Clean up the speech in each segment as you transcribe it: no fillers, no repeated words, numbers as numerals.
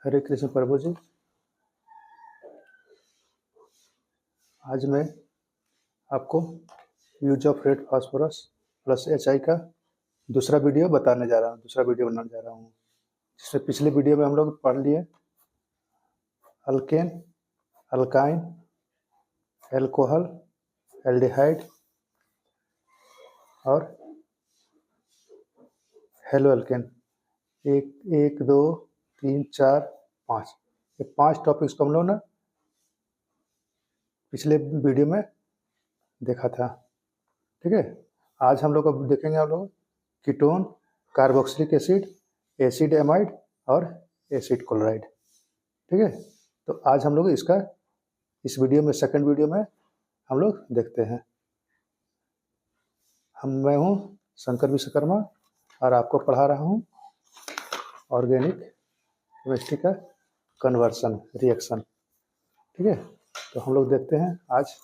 हरे कृष्ण प्रभु जी। आज मैं आपको use of red phosphorus plus HI का दूसरा वीडियो बनाने जा रहा हूँ। जिसमें पिछले वीडियो में हम लोग पढ़ लिए अल्केन, अल्काइन, एल्कोहल, एल्डिहाइड और हेलो अल्केन। एक 2 3 4 5 ये 5 टॉपिक्स को हम लोग ना पिछले वीडियो में देखा था। ठीक है, आज हम लोग अब देखेंगे हम लोग ketone, carboxylic acid, acid amide और एसिड क्लोराइड। ठीक है, तो आज हम लोग इस वीडियो में सेकंड वीडियो में हम लोग देखते हैं। मैं हूँ शंकर विश्वकर्मा और आपको पढ़ा रहा हूँ ऑर्गेनिक केमिस्ट्री का कन्वर्सन रिएक्शन। ठीक है, तो हम लोग देखते हैं आज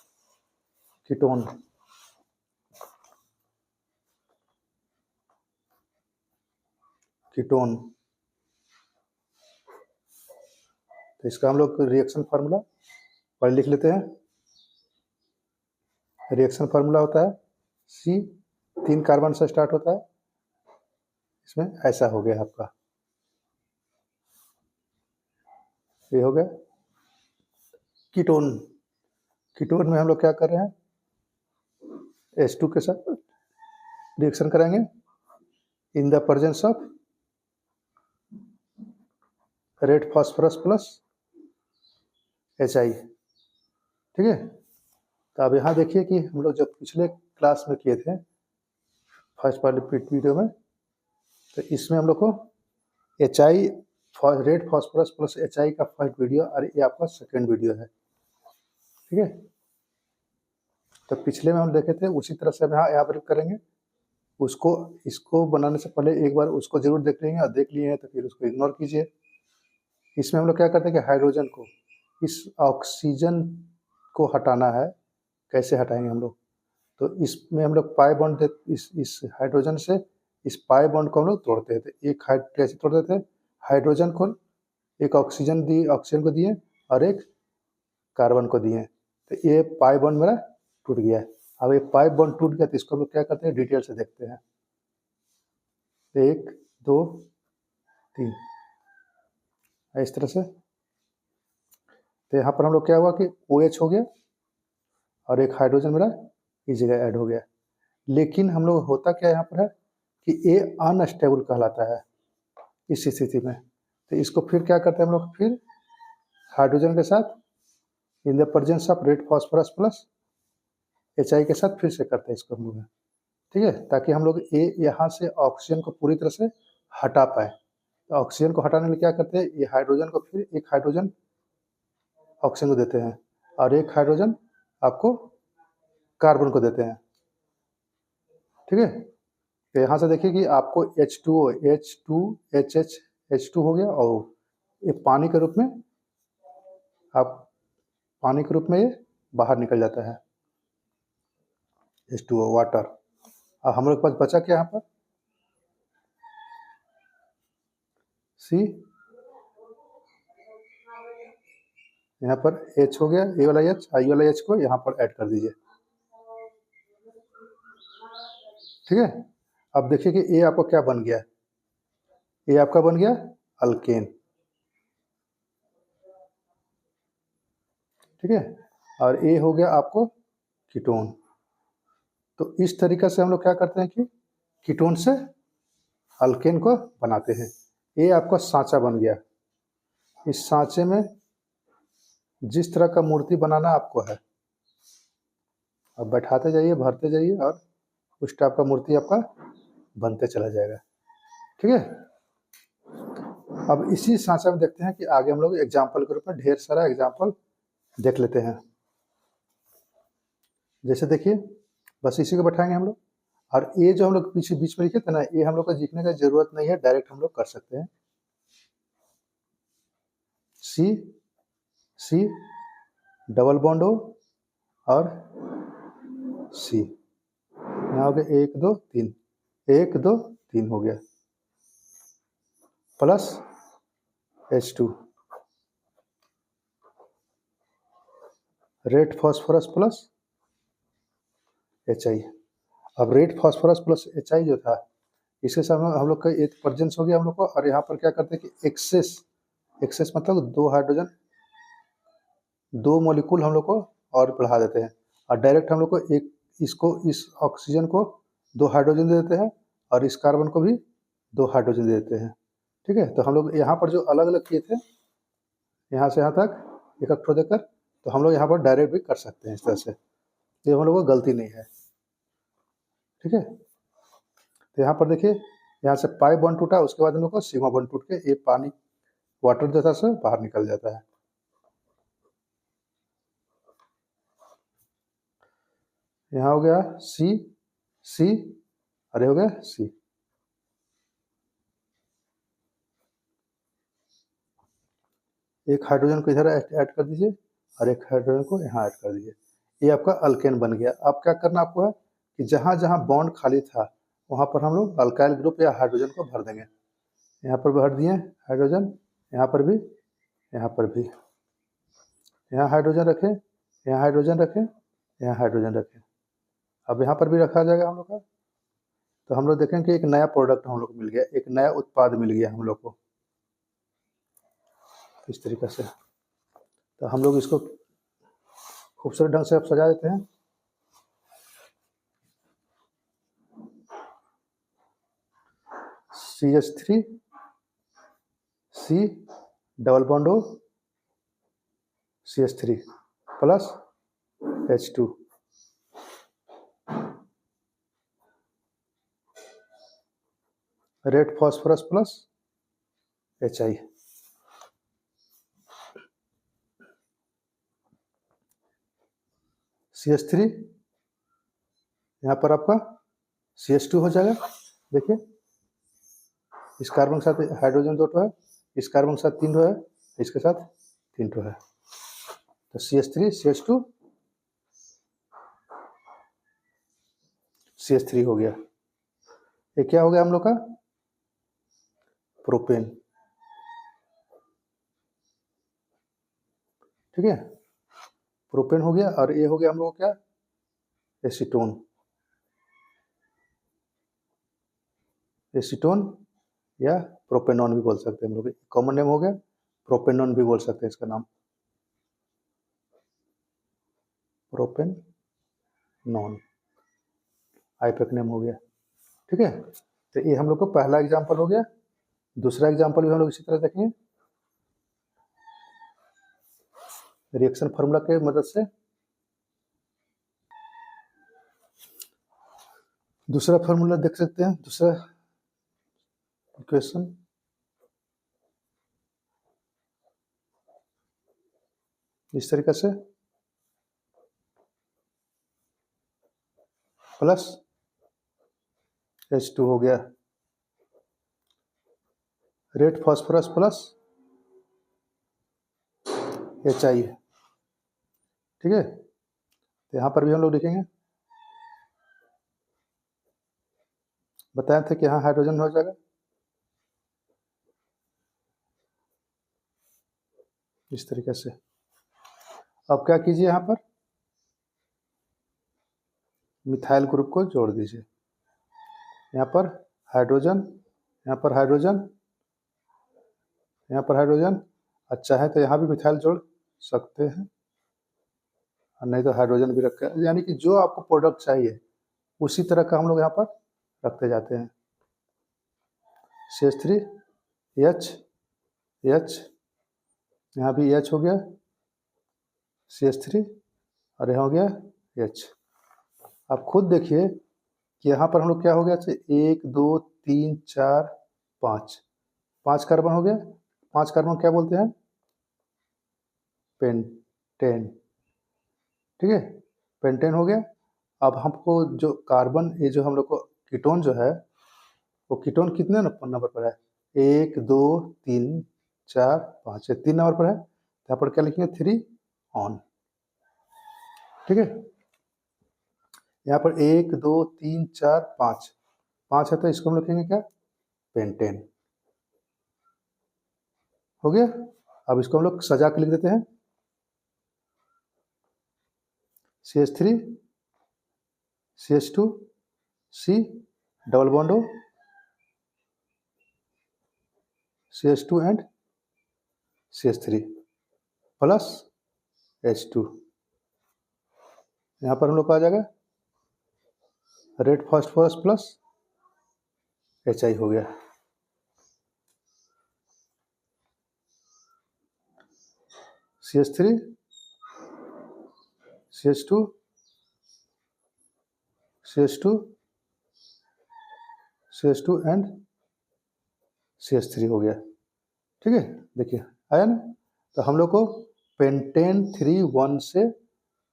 कीटोन। तो इसका हम लोग रिएक्शन फार्मूला पढ़ लिख लेते हैं। रिएक्शन फार्मूला होता है C 3 कार्बन से स्टार्ट होता है। इसमें ऐसा हो गया आपका, ये हो गया कीटोन। कीटोन में हम लोग क्या कर रहे हैं, H2 के साथ रिएक्शन करेंगे in the presence of red phosphorus plus HI। ठीक है, तो अब यहाँ देखिए कि हम लोग जब पिछले क्लास में किए थे फर्स्ट वाले वीडियो में, तो इसमें हम लोग को HI red phosphorus plus HI का फर्स्ट वीडियो और ये आपका सेकेंड वीडियो है। ठीक है, तो पिछले में हम देखे थे उसी तरह से हम यहाँ पर करेंगे। इसको बनाने से पहले एक बार उसको जरूर देख लेंगे और देख लिए हैं तो फिर उसको इग्नोर कीजिए। इसमें हम लोग क्या करते हैं कि हाइड्रोजन को, इस ऑक्सीजन को हटाना है। कैसे हटाएंगे हम लोग, तो इसमें हम लोग पाई बॉन्ड इस हाइड्रोजन से इस पाई बॉन्ड को हम लोग तोड़ते थे। कैसे तोड़ते थे, हाइड्रोजन को एक ऑक्सीजन को दिए और एक कार्बन को दिए, तो ये पाई बॉन्ड मेरा टूट गया। अब ये पाई बॉन्ड टूट गया तो इसको हम लोग क्या करते हैं, डिटेल से देखते हैं। 1 2 3 इस तरह से। तो यहाँ पर हम लोग क्या हुआ कि OH हो गया और एक हाइड्रोजन मेरा इस जगह ऐड हो गया। लेकिन हम लोग होता क्या यहाँ पर है कि ये अनस्टेबल कहलाता है इस स्थिति में। तो इसको फिर क्या करते हैं हम लोग, फिर हाइड्रोजन के साथ in the presence of red phosphorus plus HI के साथ फिर से करते हैं इसको हम लोग। ठीक है, ताकि हम लोग यहाँ से ऑक्सीजन को पूरी तरह से हटा पाए। तो ऑक्सीजन को हटाने में क्या करते हैं, ये हाइड्रोजन को फिर एक हाइड्रोजन ऑक्सीजन को देते हैं और एक हाइड्रोजन आपको कार्बन को देते हैं। ठीक है, तो यहाँ से देखिए कि आपको H2 हो गया और ये पानी के रूप में ये बाहर निकल जाता है, H2O वाटर। और हम लोग के पास बचा क्या यहाँ पर, C, यहाँ पर H हो गया, ये वाला H, I वाला H को यहाँ पर ऐड कर दीजिए। ठीक है, अब देखिए कि ये आपको क्या बन गया, ये आपका बन गया अल्केन। ठीक है, और ये हो गया आपको कीटोन। तो इस तरीके से हम लोग क्या करते हैं कि कीटोन से अल्केन को बनाते हैं। ये आपका सांचा बन गया। इस सांचे में जिस तरह का मूर्ति बनाना आपको है, अब बैठाते जाइए, भरते जाइए और उस टाइप का मूर्ति आपका बनते चला जाएगा। ठीक है, अब इसी सांचे में देखते हैं कि आगे हम लोग एग्जाम्पल के रूप में ढेर सारा एग्जाम्पल देख लेते हैं। जैसे देखिए, बस इसी को बैठाएंगे हम लोग। और ये जो हम लोग पीछे बीच में लिखे थे ना, ये हम लोग को लिखने का जरूरत नहीं है, डायरेक्ट हम लोग कर सकते हैं। C डबल बॉन्ड O और C, यहाँ हो गया 1 2 3, 1 2 3 हो गया, plus H2 red phosphorus plus H I. अब red phosphorus plus H I जो था, इसके साथ हम लोग का एक प्रेजेंस हो गया हम लोग को, और यहाँ पर क्या करते हैं कि एक्सेस, एक्सेस मतलब दो हाइड्रोजन, दो मॉलिक्यूल हम लोग को और बढ़ा देते हैं, और डायरेक्ट हम लोग को एक, इसको, इस ऑक्सीजन को दो हाइड्रोजन दे देते हैं, और इस कार्बन को भी दो हाइड्रोजन दे देते हैं। ठीक है, तो हम लोग यहाँ पर जो अलग अलग किए थे, यहाँ से यहाँ तक एक एक देकर, तो हम लोग यहाँ पर डायरेक्ट भी कर सकते हैं इस तरह से, ये हम लोग को गलती नहीं है। ठीक है, तो यहाँ पर देखिए, यहाँ से पाई बॉन्ड टूटा, उसके बाद हम लोग को सिग्मा बॉन्ड टूट के ये पानी, वाटर जैसा से बाहर निकल जाता है। यहाँ हो गया सी, सी, अरे हो गया सी। एक हाइड्रोजन को इधर ऐड कर दीजिए, और एक हाइड्रोजन को यहाँ ऐड कर दीजिए, ये आपका अल्केन बन गया। अब क्या करना आपको है कि जहाँ जहाँ बॉन्ड खाली था, वहाँ पर हम लोग अल्काइल ग्रुप या हाइड्रोजन को भर देंगे। यहाँ पर भर दिए हाइड्रोजन, यहाँ पर भी, यहाँ पर भी, यहाँ हाइड्रोजन रखें, यहाँ हाइड्रोजन रखें, यहाँ हाइड्रोजन रखें। अब यहाँ पर भी रखा जाएगा हम लोग का, तो हम लोग देखेंगे कि एक नया प्रोडक्ट हम लोग को मिल गया, एक नया उत्पाद मिल गया हम लोग को इस तरीके से। तो हम लोग इसको खूबसूरत ढंग से अब सजा देते हैं। CH3 C double bond O CH3 plus H2, red phosphorus plus HI, CH3, यहाँ पर आपका CH2 हो जाएगा। देखिए, इस कार्बन के साथ हाइड्रोजन दो है, इस कार्बन के साथ तीन है, इसके साथ तीन है, तो CH3 CH2 CH3 हो गया। ये क्या हो गया हम लोग का, प्रोपेन। ठीक है, प्रोपेन हो गया, और ये हो गया हम लोग क्या, एसीटोन। एसीटोन या प्रोपेनॉन भी बोल सकते हैं हम लोग, कॉमन नेम हो गया, प्रोपेनॉन भी बोल सकते हैं इसका नाम, प्रोपेनॉन, आईपैक नेम हो गया। ठीक है, तो ये हम लोग को पहला एग्जांपल हो गया। दूसरा एग्जांपल भी हम लोग इसी तरह देखेंगे, रिएक्शन फार्मूला के मदद से। दूसरा फार्मूला देख सकते हैं, दूसरा इक्वेशन, इस तरीके से, प्लस H2 हो गया, रेड फॉस्फोरस प्लस HI है। ठीक है, तो यहाँ पर भी हम लोग लिखेंगे, बताए थे कि यहाँ हाइड्रोजन हो जाएगा इस तरीके से। अब क्या कीजिए, यहाँ पर मिथाइल ग्रुप को जोड़ दीजिए, यहाँ पर हाइड्रोजन, यहाँ पर हाइड्रोजन, यहाँ पर हाइड्रोजन, अच्छा है तो यहाँ भी मिथाइल जोड़ सकते हैं, और नहीं तो हाइड्रोजन भी रखा है, यानी कि जो आपको प्रोडक्ट चाहिए उसी तरह का हम लोग यहाँ पर रखते जाते हैं। CH3 H, H, यहाँ भी H हो गया, CH3, और यहाँ हो गया H। आप खुद देखिए कि यहाँ पर हम लोग क्या हो गया, एक दो तीन चार पाँच, पाँच कार्बन हो गया। पाँच कार्बन क्या बोलते हैं, पेंटेन। ठीक है, पेंटेन हो गया। अब हमको जो कार्बन, ये जो हम लोग को कीटोन जो है, वो कीटोन कितने नंबर पर है, एक दो तीन चार पाँच, ये 3 नंबर पर है, यहाँ पर क्या लिखेंगे, 3 ऑन। ठीक है, यहाँ पर एक दो तीन चार पाँच, पाँच है तो इसको हम लिखेंगे क्या, पेंटेन हो गया। अब इसको हम लोग सजा के लिख देते हैं, CH3 CH2 C double bond O CH2 and CH3 plus H2। यहाँ पर हम लोग का आ जाएगा रेड फास्फोरस प्लस HI हो गया। CH3 CH2 CH2 CH2 and CH3 हो गया। ठीक है, देखिए आया ना। तो हम लोग को पेंटेन 3,1 से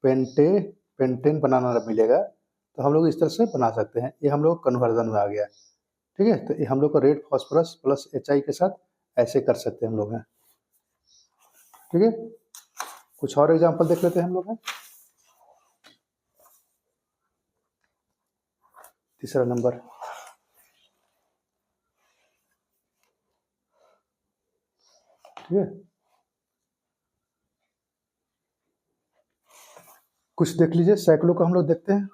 पेंटेन बनाना मिलेगा, तो हम लोग इस तरह से बना सकते हैं। ये हम लोग कन्वर्जन में आ गया। ठीक है, तो ये हम लोग को रेड फास्फोरस प्लस HI के साथ ऐसे कर सकते हैं हम लोग हैं। ठीक है, कुछ और एग्जांपल देख लेते हैं हम लोग हैं। तीसरा नंबर, ठीक है, कुछ देख लीजिए। साइक्लो को हम लोग देखते हैं।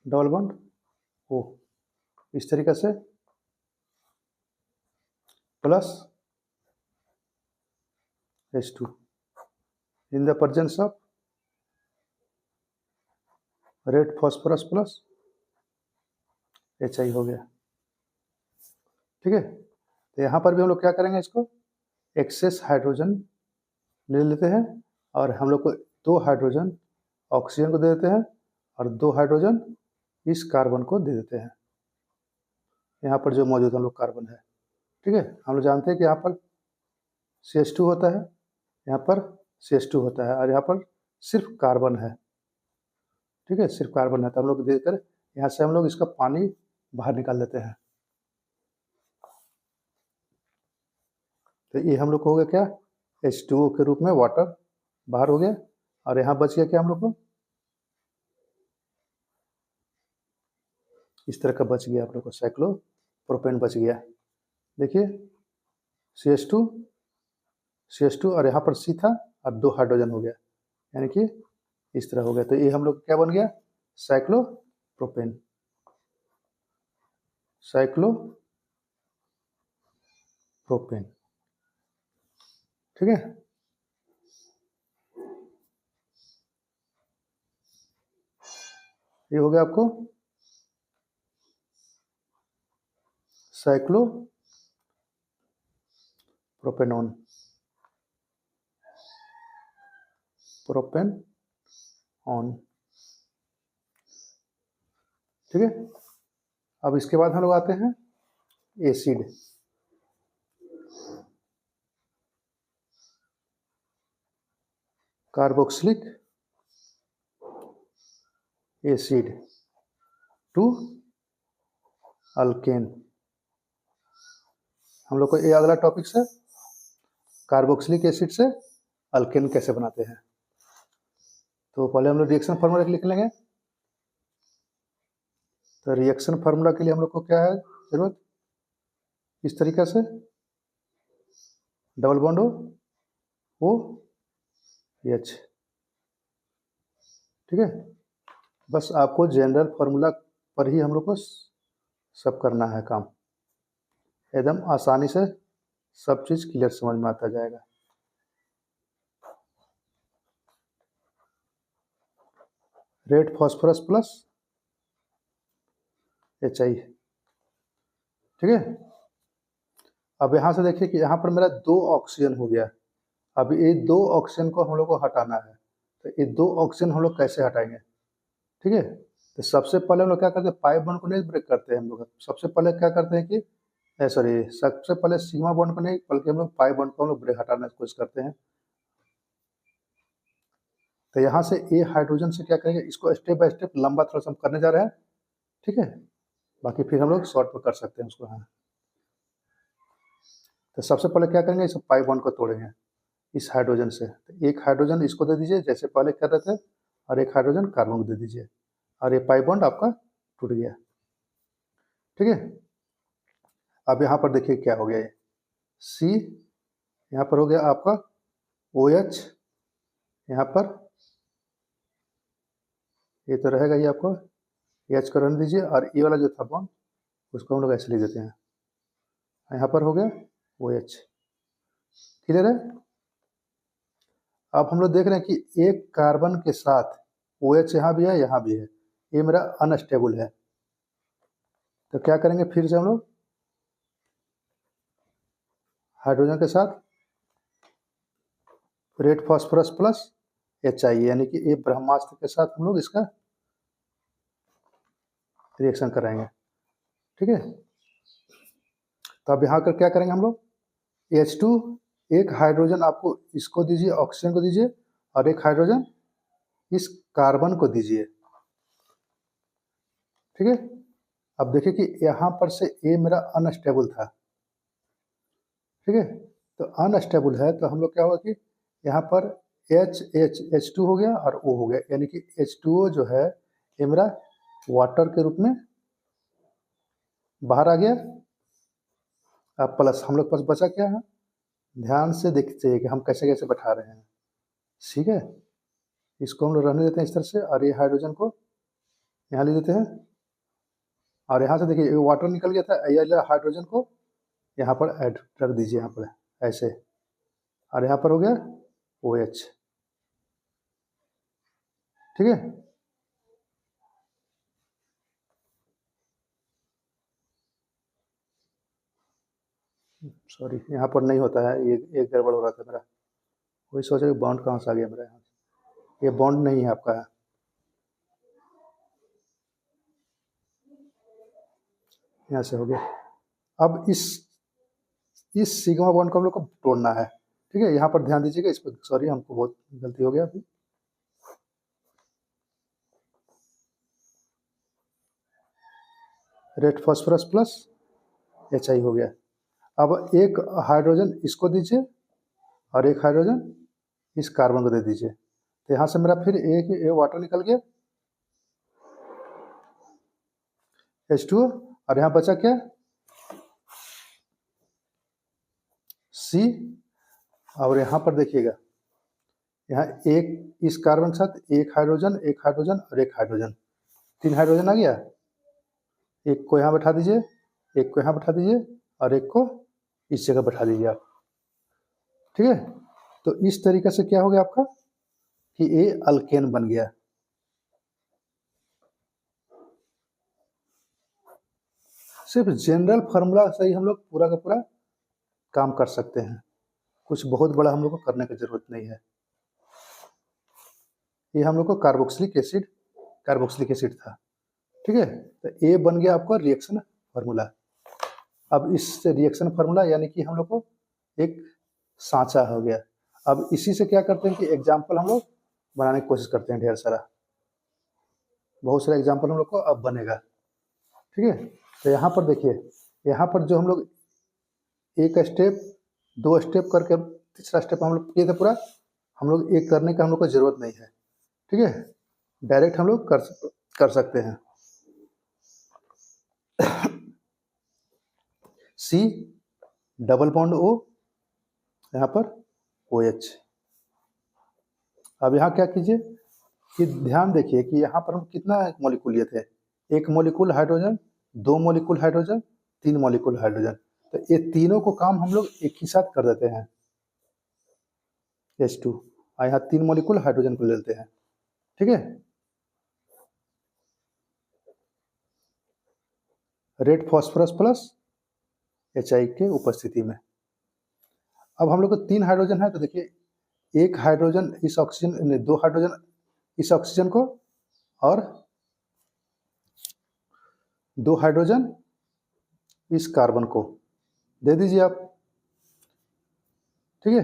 डबल बॉन्ड O इस तरीके से plus H2 in the presence of red phosphorus plus HI हो गया। ठीक है, तो यहाँ पर भी हम लोग क्या करेंगे, इसको एक्सेस हाइड्रोजन ले लेते हैं और हम लोग को 2 हाइड्रोजन ऑक्सीजन को दे देते हैं और 2 हाइड्रोजन इस कार्बन को दे देते हैं। यहाँ पर जो मौजूद हम लोग कार्बन है। ठीक है, हम लोग जानते हैं कि यहाँ पर CH2 होता है, यहाँ पर CH2 होता है और यहाँ पर सिर्फ कार्बन है। ठीक है, सिर्फ कार्बन है, तो हम लोग देकर यहाँ से हम लोग इसका पानी बाहर निकाल देते हैं। तो ये हम लोग को हो गया क्या, H2O के रूप में वाटर बाहर हो गया। और यहाँ बच गया क्या हम लोग को, इस तरह का बच गया आप लोग को साइक्लोप्रोपेन बच गया। देखिए CH2 और यहाँ पर C था और 2 हाइड्रोजन हो गया, यानी कि इस तरह हो गया। तो ये हम लोग क्या बन गया, साइक्लोप्रोपेन। ठीक है, ये हो गया आपको साइक्लोप्रोपेनॉन ठीक है। अब इसके बाद हम लोग आते हैं acid. Carboxylic acid to alkane. हम लोग को ये अगला टॉपिक से कार्बोक्सिलिक एसिड से अल्केन कैसे बनाते हैं। तो पहले हम लोग रिएक्शन फार्मूला लिख लेंगे। तो रिएक्शन फार्मूला के लिए हम लोग को क्या है जरूरत, इस तरीके से डबल बॉन्ड O H। ठीक है, बस आपको जनरल फार्मूला पर ही हम लोग को सब करना है काम, एकदम आसानी से सब चीज क्लियर समझ में आता जाएगा। Red phosphorus plus HI। ठीक है, अब यहाँ से देखिए कि यहाँ पर मेरा 2 ऑक्सीजन हो गया। अब ये 2 ऑक्सीजन को हम लोग को हटाना है, तो ये 2 ऑक्सीजन हम लोग कैसे हटाएंगे। ठीक है, तो सबसे पहले हम लोग क्या करते हैं, पाई बॉन्ड को नहीं ब्रेक करते हैं हम लोग। सबसे पहले क्या करते हैं कि सबसे पहले सिग्मा बॉन्ड को नहीं, बल्कि हम लोग पाई बॉन्ड को हम लोग ब्रेक हटाने की कोशिश करते हैं। तो यहाँ से ए हाइड्रोजन से क्या करेंगे, इसको स्टेप बाय स्टेप लंबा थोड़ा सा हम करने जा रहे हैं। ठीक है, बाकी फिर हम लोग शॉर्ट में कर सकते हैं उसको। हाँ, तो सबसे पहले क्या करेंगे, इस पाई बॉन्ड को तोड़ेंगे इस हाइड्रोजन से। तो एक हाइड्रोजन इसको दे दीजिए जैसे पहले कर रहे थे, और एक हाइड्रोजन कार्बन को दे दीजिए, और ये पाई बॉन्ड आपका टूट गया। ठीक है। अब यहाँ पर देखिए क्या हो गया, ये सी यहाँ पर हो गया आपका OH, यहाँ पर ये तो रहेगा ये आपको H को रहने दीजिए, और ये वाला जो था बॉन्ड उसको हम लोग ऐसे लिख देते हैं, यहाँ पर हो गया OH। क्लियर है। अब हम लोग देख रहे हैं कि एक कार्बन के साथ OH यहाँ भी है, यहाँ भी है, ये मेरा अनस्टेबल है। तो क्या करेंगे, फिर से हम लोग हाइड्रोजन के साथ रेड फास्फोरस प्लस HI, यानी कि ये ब्रह्मास्त्र के साथ हम लोग इसका रिएक्शन कराएंगे। ठीक है। तो अब यहाँ कर क्या करेंगे हम लोग, H2 एक हाइड्रोजन आपको इसको दीजिए, ऑक्सीजन को दीजिए, और एक हाइड्रोजन इस कार्बन को दीजिए। ठीक है। अब देखिए कि यहाँ पर से ये मेरा अनस्टेबल था। ठीक है। तो अनस्टेबल है तो हम लोग क्या होगा कि यहाँ पर H2 हो गया और O हो गया, यानी कि H2O जो है ये मेरा वाटर के रूप में बाहर आ गया। अब प्लस हम लोग पास बचा क्या है, ध्यान से देखते चाहिए कि हम कैसे कैसे बैठा रहे हैं। ठीक है। इसको हम लोग रहने देते हैं इस तरह से, और ये हाइड्रोजन को यहाँ ले देते हैं, और यहाँ से देखिए वाटर निकल गया था, ये हाइड्रोजन को यहाँ पर ऐड रख दीजिए, यहाँ पर ऐसे, और यहाँ पर हो गया OH। ठीक है। सॉरी यहाँ पर नहीं होता है, ये एक गड़बड़ हो रहा था मेरा, वही सोचा कि बॉन्ड कहाँ से आ गया मेरा, यहाँ ये बॉन्ड नहीं है आपका है। यहाँ से हो गया। अब इस सिग्मा बॉन्ड को हम लोग को तोड़ना है। ठीक है। यहाँ पर ध्यान दीजिएगा इस पर, सॉरी हमको बहुत गलती हो गया अभी। रेड फास्फोरस प्लस HI हो गया। अब एक हाइड्रोजन इसको दीजिए और एक हाइड्रोजन इस कार्बन को दे दीजिए। तो यहाँ से मेरा फिर एक वाटर निकल गया, H2O, और यहाँ बचा क्या, C। और यहाँ पर देखिएगा, यहाँ एक इस कार्बन के साथ एक हाइड्रोजन और एक हाइड्रोजन, 3 हाइड्रोजन आ गया। एक को यहाँ बैठा दीजिए, एक को यहाँ बैठा दीजिए, और एक को इस जगह बैठा दीजिए आप। ठीक है। तो इस तरीके से क्या हो गया आपका कि ये अल्केन बन गया। सिर्फ जनरल फार्मूला से ही हम लोग पूरा का पूरा काम कर सकते हैं, कुछ बहुत बड़ा हम लोग को करने की जरूरत नहीं है। ये हम लोग को कार्बोक्सिलिक एसिड था। ठीक है। तो ये बन गया आपका रिएक्शन फार्मूला। अब इस रिएक्शन फार्मूला यानी कि हम लोग को एक सांचा हो गया। अब इसी से क्या करते हैं कि एग्जाम्पल हम लोग बनाने की कोशिश करते हैं, ढेर सारा, बहुत सारा एग्जाम्पल हम लोग को अब बनेगा। ठीक है। तो यहाँ पर देखिए, यहाँ पर जो हम लोग एक स्टेप 2 स्टेप करके तीसरा स्टेप हम लोग किए थे पूरा, हम लोग एक करने का हम लोग को जरूरत नहीं है। ठीक है। डायरेक्ट हम लोग कर सकते हैं। C डबल बॉन्ड O, यहाँ पर OH। अब यहाँ क्या कीजिए कि ध्यान देखिए कि यहाँ पर हम कितना मॉलिक्यूल लिए थे, 1 molecule hydrogen, 2 molecule hydrogen, 3 molecule hydrogen. तो ये तीनों को काम हम लोग एक ही साथ कर देते हैं, H2, और यहाँ 3 मॉलिक्यूल हाइड्रोजन को ले लेते हैं। ठीक है। रेड फास्फोरस प्लस HI के उपस्थिति में। अब हम लोग को 3 हाइड्रोजन है, तो देखिए एक हाइड्रोजन इस ऑक्सीजन, 2 हाइड्रोजन इस ऑक्सीजन को, और 2 हाइड्रोजन इस कार्बन को दे दीजिए आप। ठीक है।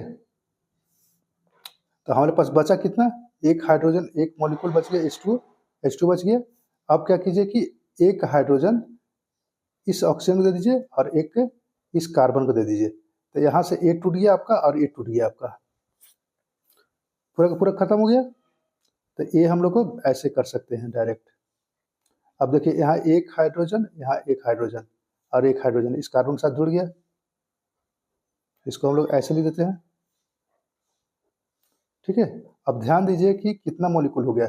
तो हमारे पास बचा कितना, एक हाइड्रोजन, एक मॉलिक्यूल बच गया, H2 बच गया। अब क्या कीजिए कि एक हाइड्रोजन इस ऑक्सीजन को दे दीजिए और एक इस कार्बन को दे दीजिए। तो यहाँ से एक टूट गया आपका और एक टूट गया आपका, पूरा का पूरा खत्म हो गया। तो ये हम लोग को ऐसे कर सकते हैं डायरेक्ट। अब देखिए यहाँ एक हाइड्रोजन, यहाँ एक हाइड्रोजन, और एक हाइड्रोजन इस कार्बन के साथ जुड़ गया, इसको हम लोग ऐसे लिख देते हैं। ठीक है, अब ध्यान दीजिए कि कितना मॉलिक्यूल हो गया।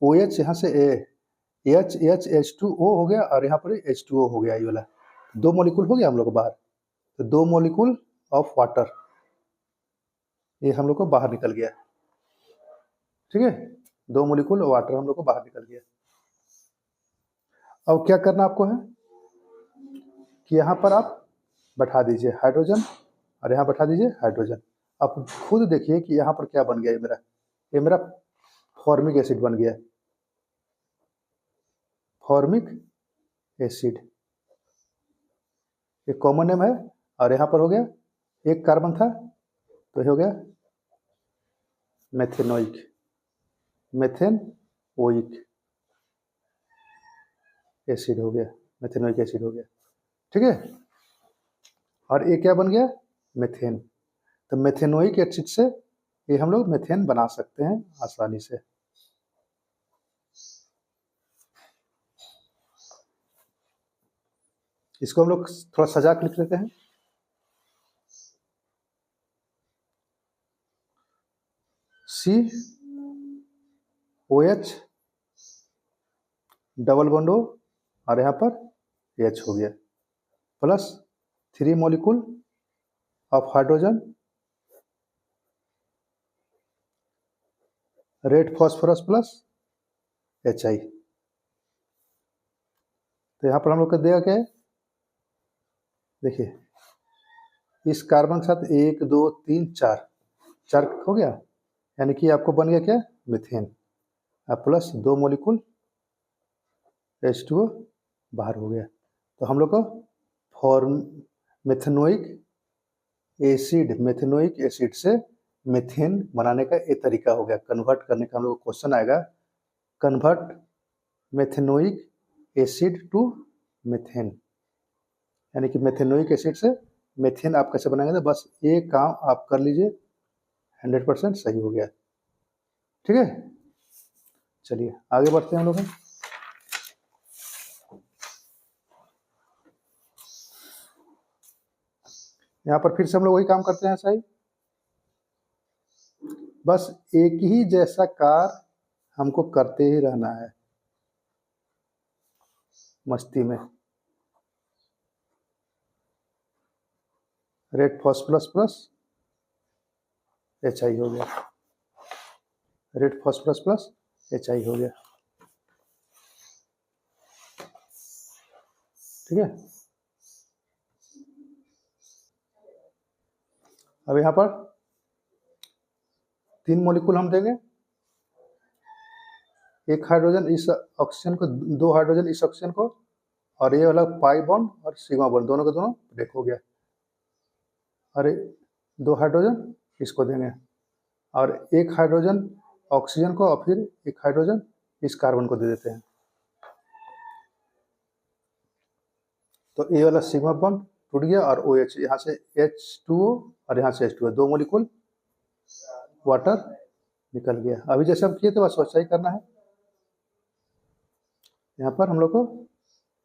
OH यहाँ से H H2O हो गया और यहाँ पर H2O हो गया, ये वाला 2 मॉलिक्यूल हो गया हम लोग को बाहर। तो 2 मॉलिक्यूल ऑफ वाटर ये हम लोग को बाहर निकल गया। ठीक है, 2 मॉलिक्यूल वाटर हम लोग को बाहर निकल गया। अब क्या करना आपको है कि यहाँ पर आप बैठा दीजिए हाइड्रोजन और यहाँ बैठा दीजिए हाइड्रोजन। आप खुद देखिए कि यहाँ पर क्या बन गया। ये मेरा फॉर्मिक एसिड बन गया, फॉर्मिक एसिड, ये कॉमन नेम है। और यहाँ पर हो गया एक कार्बन था तो ये हो गया मेथेनोइक, मेथेनोइक एसिड हो गया, मेथेनोइक एसिड हो गया। ठीक है, और ये क्या बन गया मेथेन। तो मेथेनोइक एसिड से ये हम लोग मेथेन बना सकते हैं आसानी से। इसको हम लोग थोड़ा सजा के लिख लेते हैं। COH डबल बॉन्ड O और यहाँ पर H हो गया plus 3 molecule of hydrogen, red phosphorus plus HI। तो यहाँ पर हम लोग को देगा क्या, देखिए इस कार्बन के साथ 1 2 3 4 हो गया, यानी कि आपको बन गया क्या मीथेन प्लस 2 मॉलिक्यूल H2O बाहर हो गया। तो हम लोग को मेथेनोइक एसिड से मेथेन बनाने का एक तरीका हो गया। कन्वर्ट करने का हम लोग को क्वेश्चन आएगा, convert methanoic acid to methane, यानी कि मेथेनोइक एसिड से मेथेन आप कैसे बनाएंगे। तो बस ये काम आप कर लीजिए, 100% सही हो गया। ठीक है, चलिए आगे बढ़ते हैं हम लोग। यहाँ पर फिर से हम लोग वही काम करते हैं सही, बस एक ही जैसा कार्य हमको करते ही रहना है मस्ती में। रेड फॉस्फोरस प्लस HI हो गया, रेड फॉस्फोरस प्लस HI हो गया। ठीक है, अब यहाँ पर 3 मॉलिक्यूल हम देंगे, एक हाइड्रोजन इस ऑक्सीजन को, 2 हाइड्रोजन इस ऑक्सीजन को, और ये वाला पाई बॉन्ड और सिग्मा बॉन्ड दोनों के दोनों ब्रेक हो गया। और 2 हाइड्रोजन इसको देंगे और एक हाइड्रोजन ऑक्सीजन को और फिर एक हाइड्रोजन इस कार्बन को दे देते हैं। तो ये वाला सिग्मा बॉन्ड टूट गया और OH, यहाँ से H2O और यहाँ से H2O, 2 मॉलिक्यूल वाटर निकल गया। अभी जैसे हम किए थे बस वैसा ही करना है। यहाँ पर हम लोग को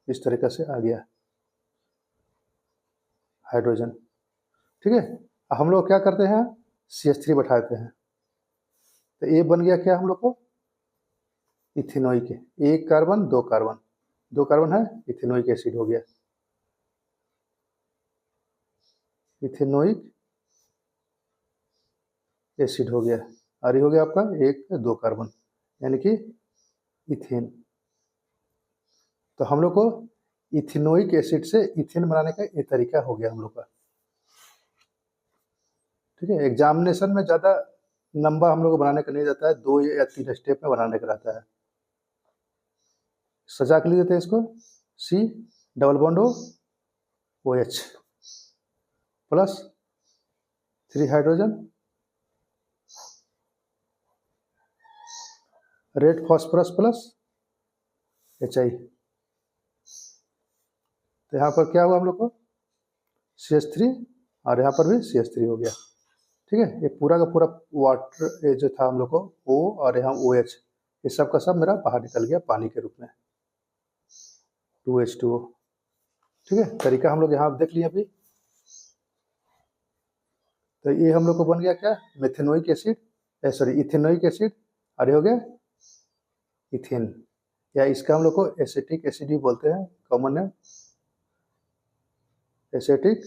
इस तरीके से आ गया हाइड्रोजन। ठीक है, हम लोग क्या करते हैं CH3 बैठा देते हैं। तो ये बन गया क्या हम लोग को इथेनोइक, एक कार्बन 2 कार्बन, 2 कार्बन है, इथेनोइक एसिड हो गया, इथेनोइक एसिड हो गया। और ये हो गया आपका 1 2 कार्बन, यानी कि इथेन। तो हम लोग को इथेनोइक एसिड से इथेन बनाने का ये तरीका हो गया हम लोग का। ठीक है, एग्जामिनेशन में ज़्यादा लंबा हम लोग को बनाने का नहीं रहता है, 2 या 3 स्टेप में बनाने का रहता है। सजा के लिए देते हैं इसको, C double bond OH plus 3 hydrogen, red phosphorus plus HI। तो यहाँ पर क्या हुआ हम लोग को CH3 और यहाँ पर भी CH3 हो गया। ठीक है, ये पूरा का पूरा वाटर ये जो था हम लोग को O और यहाँ OH, ये सब का सब मेरा बाहर निकल गया पानी के रूप में, 2H2O। ठीक है, तरीका हम लोग यहाँ देख लिए अभी। तो ये हम लोग को बन गया क्या, methanoic acid, sorry ethanoic acid, और ये हो गया इथेन, या इसका हम लोग को एसिटिक एसिड भी बोलते हैं, कॉमन नेम एसिटिक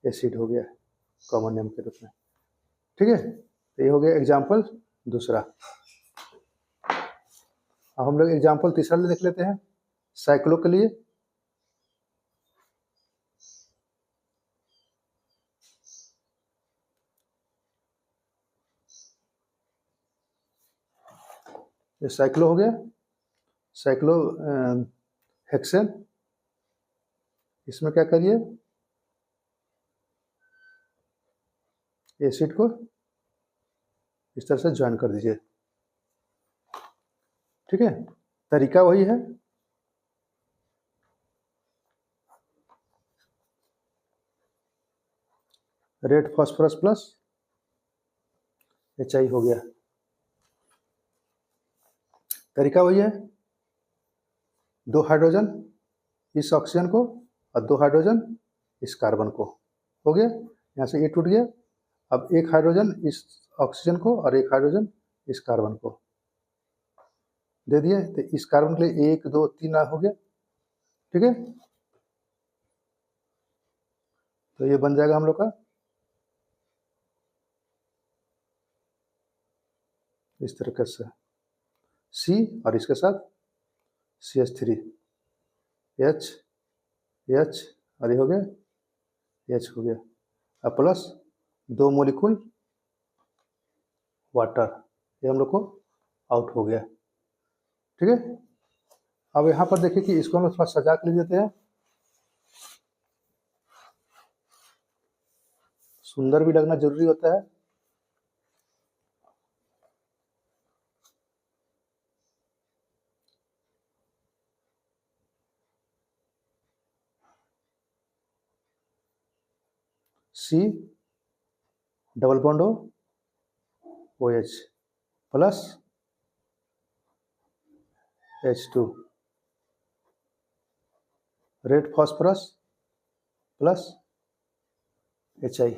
एसिड हो गया कॉमन नेम के रूप में। ठीक है, तो ये हो गया एग्जाम्पल दूसरा। अब हम लोग एग्जाम्पल तीसरा देख लेते हैं साइक्लो के लिए। ये साइक्लो हो गया, साइक्लो हेक्सेन। इसमें क्या करिए, एसिड को इस तरह से ज्वाइन कर दीजिए। ठीक है, तरीका वही है, रेड फास्फोरस प्लस HI हो गया। तरीका वही है, 2 हाइड्रोजन इस ऑक्सीजन को और 2 हाइड्रोजन इस कार्बन को, हो गया। यहाँ से ये टूट गया। अब 1 हाइड्रोजन इस ऑक्सीजन को और 1 हाइड्रोजन इस कार्बन को दे दिए। तो इस कार्बन के लिए 1 2 3 हो गया। ठीक है, तो ये बन जाएगा हम लोग का इस तरीके से C और इसके साथ CH3 H H और ये हो गया H हो गया, अब प्लस 2 मोलिकुल वाटर, ये हम लोग को आउट हो गया। ठीक है, अब यहाँ पर देखिए कि इसको हम लोग थोड़ा सजा के लिख देते हैं, सुंदर भी लगना जरूरी होता है। C double bond OH plus H2, red phosphorus plus HI।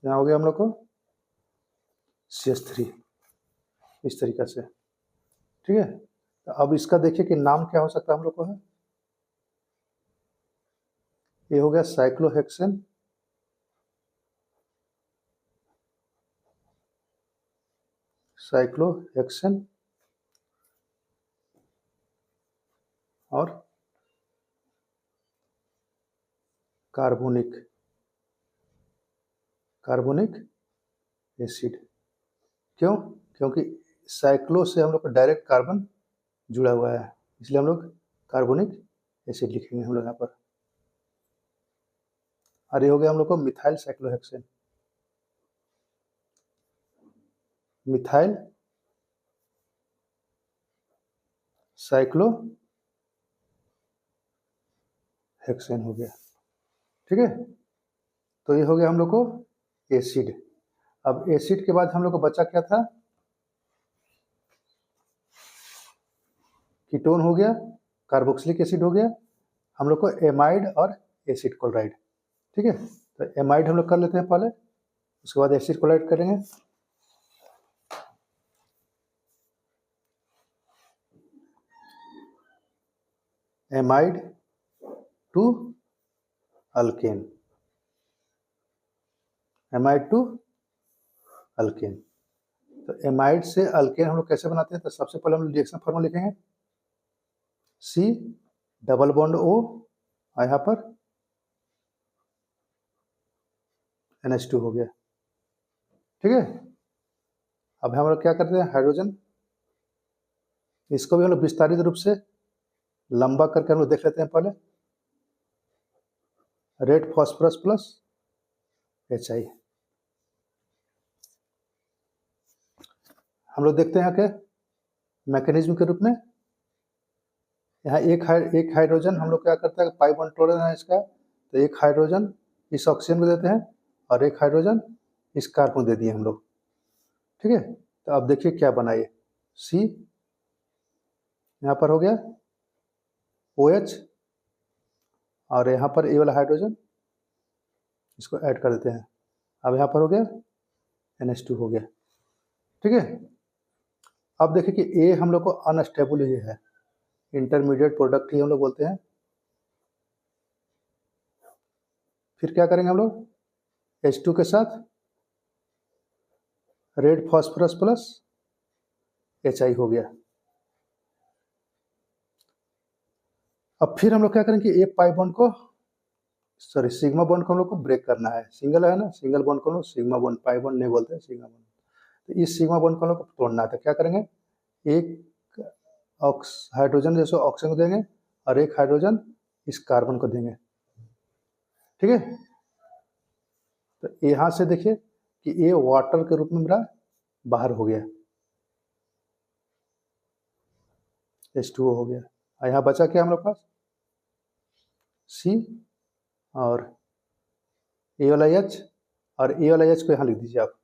यहाँ हो गया हम लोग को CH3 इस तरीका से। ठीक है, तो अब इसका देखिए कि नाम क्या हो सकता है हम लोग को है, ये हो गया साइक्लोहेक्सेन, साइक्लोहेक्सेन और कार्बोनिक कार्बोनिक एसिड। क्यों, क्योंकि साइक्लो से हम लोग का डायरेक्ट कार्बन जुड़ा हुआ है, इसलिए हम लोग कार्बोनिक एसिड लिखेंगे हम लोग यहाँ पर। और ये हो गया हम लोग को methyl cyclohexane, methyl cyclo hexane हो गया। ठीक है, तो ये हो गया हम लोग को एसिड। अब एसिड के बाद हम लोग को बचा क्या था, कीटोन हो गया, कार्बोक्सिलिक एसिड हो गया, हम लोग को एमाइड और एसिड क्लोराइड। ठीक है, तो एमाइड हम लोग कर लेते हैं पहले, उसके बाद एसिड क्लोराइड करेंगे। Amide to alkane, amide to alkane. तो एमाइड से अल्केन हम लोग कैसे बनाते हैं, तो सबसे पहले हम लोग रिएक्शन फॉर्मूला लिखेंगे, C डबल बॉन्ड O और यहाँ पर NH2 हो गया। ठीक है, अब हम लोग क्या करते हैं, हाइड्रोजन, इसको भी हम लोग विस्तारित रूप से लंबा करके हम लोग देख लेते हैं पहले, रेड फास्फोरस प्लस HI। हम लोग देखते हैं यहाँ के मैकेनिज्म के रूप में, यहाँ एक हाइड्रोजन हम लोग क्या करता है, पाई बॉन्ड तोड़ना है इसका, तो एक हाइड्रोजन इस ऑक्सीजन को देते हैं और एक हाइड्रोजन इस कार्बन दे दिए हम लोग। ठीक है, तो अब देखिए क्या बना ये, सी यहाँ पर हो गया OH, और यहाँ पर ए वाला हाइड्रोजन इसको ऐड कर देते हैं। अब यहाँ पर हो गया NH2 हो गया। ठीक है, अब देखिए कि ए हम लोग को अनस्टेबल ही है, इंटरमीडिएट प्रोडक्ट ही हम लोग बोलते हैं। फिर क्या करेंगे हम लोग, H2 के साथ रेड फॉस्फोरस प्लस HI हो गया। अब फिर हम लोग क्या करेंगे, ए पाई बॉन्ड को, सॉरी सिग्मा बॉन्ड को हम लोग को ब्रेक करना है। सिंगल है ना, सिंगल बॉन्ड को हम लोग सिग्मा बॉन्ड, पाई बॉन्ड नहीं बोलते हैं, सिग्मा बॉन्ड। तो इस सिग्मा बॉन्ड को हम लोग को तोड़ना है। तो क्या करेंगे, एक हाइड्रोजन जैसे ऑक्सीजन को देंगे और एक हाइड्रोजन इस कार्बन को देंगे। ठीक है, तो यहाँ से देखिए कि ये वाटर के रूप में मेरा बाहर हो गया, H2O हो गया। और यहाँ बचा क्या हम लोग पास, C और ए वाला H, और ए वाला H को यहाँ लिख दीजिए आप,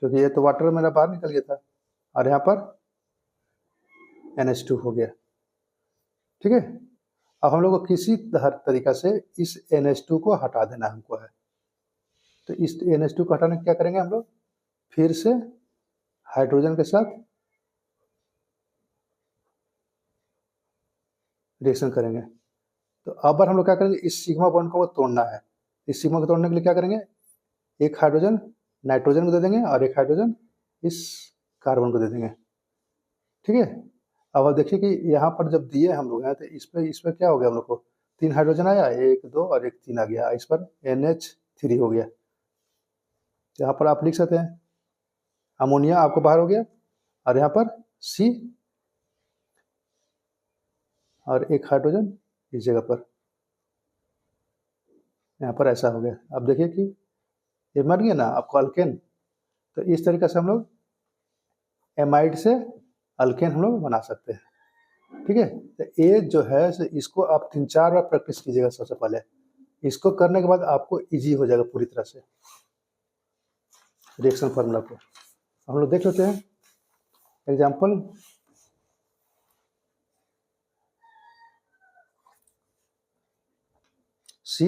क्योंकि ये तो वाटर मेरा बाहर निकल गया था। और यहाँ पर NH2 हो गया। ठीक है, अब हम लोग को किसी तरीका से इस NH2 को हटा देना हमको है। तो इस NH2 को हटाने क्या करेंगे हम लोग, फिर से हाइड्रोजन के साथ रिएक्शन करेंगे। तो अब हम लोग क्या करेंगे, इस सिग्मा बॉन्ड को तोड़ना है। इस सिग्मा को तोड़ने के लिए क्या करेंगे, एक हाइड्रोजन नाइट्रोजन को दे देंगे और एक हाइड्रोजन इस कार्बन को दे देंगे। ठीक है, अब आप देखिए कि यहाँ पर जब दिए हम लोग हैं तो इस पर क्या हो गया, हम लोग को 3 हाइड्रोजन आया, 1 2 और 1 3 आ गया। इस पर NH3 हो गया। यहाँ पर आप लिख सकते हैं अमोनिया आपको बाहर हो गया, और यहाँ पर C और एक हाइड्रोजन इस जगह पर, यहाँ पर ऐसा हो गया। अब देखिए कि ये मर गया ना आपको अल्केन। तो इस तरीके से हम लोग एमाइड से अल्केन हम लोग बना सकते हैं। ठीक है, तो ये जो है इसको आप 3-4 बार प्रैक्टिस कीजिएगा। सबसे पहले इसको करने के बाद आपको इजी हो जाएगा पूरी तरह से रिएक्शन फार्मूला को। हम लोग देख लेते हैं एग्जाम्पल। C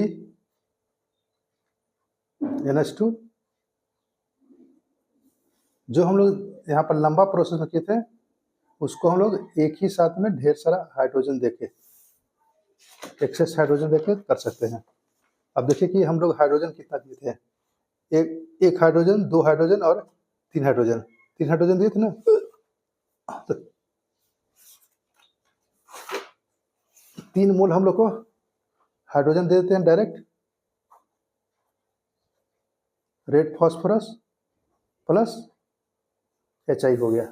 NH2, जो हम लोग यहाँ पर लंबा प्रोसेस में किए थे उसको हम लोग एक ही साथ में ढेर सारा हाइड्रोजन देके, एक्सेस हाइड्रोजन देके कर सकते हैं। अब देखिए कि हम लोग हाइड्रोजन कितना दिए थे, एक हाइड्रोजन, 2 हाइड्रोजन और 3 हाइड्रोजन, 3 हाइड्रोजन दिए थे ना। तो 3 मोल हम लोग को हाइड्रोजन दे देते हैं direct, red phosphorus plus HI हो गया।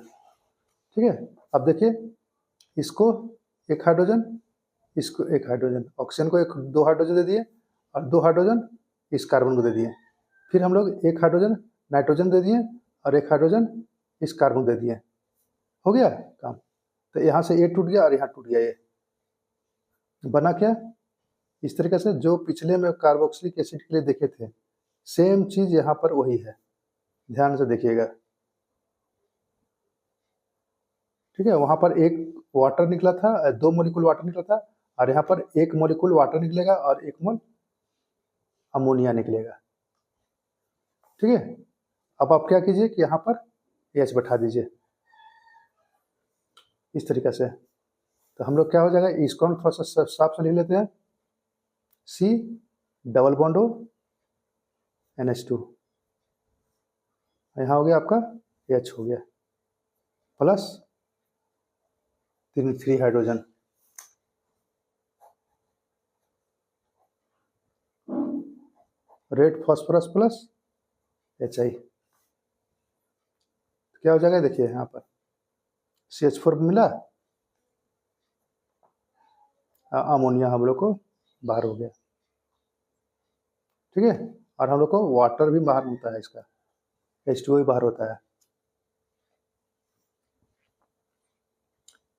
ठीक है, अब देखिए इसको एक हाइड्रोजन, इसको एक हाइड्रोजन, ऑक्सीजन को 2 हाइड्रोजन दे दिए और 2 हाइड्रोजन इस कार्बन को दे दिए। फिर हम लोग एक हाइड्रोजन नाइट्रोजन दे दिए और एक हाइड्रोजन इस कार्बन दे दिए। हो गया काम। तो यहाँ से ये टूट गया और यहाँ टूट गया। ये बना क्या, इस तरीके से जो पिछले में कार्बोक्सिलिक एसिड के लिए देखे थे सेम चीज यहाँ पर वही है। ध्यान से देखिएगा। ठीक है, वहां पर एक वाटर निकला था, 2 मोलिकुल वाटर निकला था, और यहाँ पर 1 मोलिकुल वाटर निकलेगा और 1 मोल अमोनिया निकलेगा। ठीक है, अब आप क्या कीजिए कि यहाँ पर H बैठा दीजिए इस तरीके से। तो हम लोग क्या हो जाएगा, इसको हम थोड़ा सा साफ से लिख लेते हैं, C double bond O NH2, यहाँ हो गया आपका H हो गया plus 3 hydrogen, red phosphorus plus HI। क्या हो जाएगा देखिए, यहाँ पर CH4 मिला, अमोनिया हम लोग को बाहर हो गया। ठीक है, और हम लोग को वाटर भी बाहर होता है, इसका H2O भी बाहर होता है।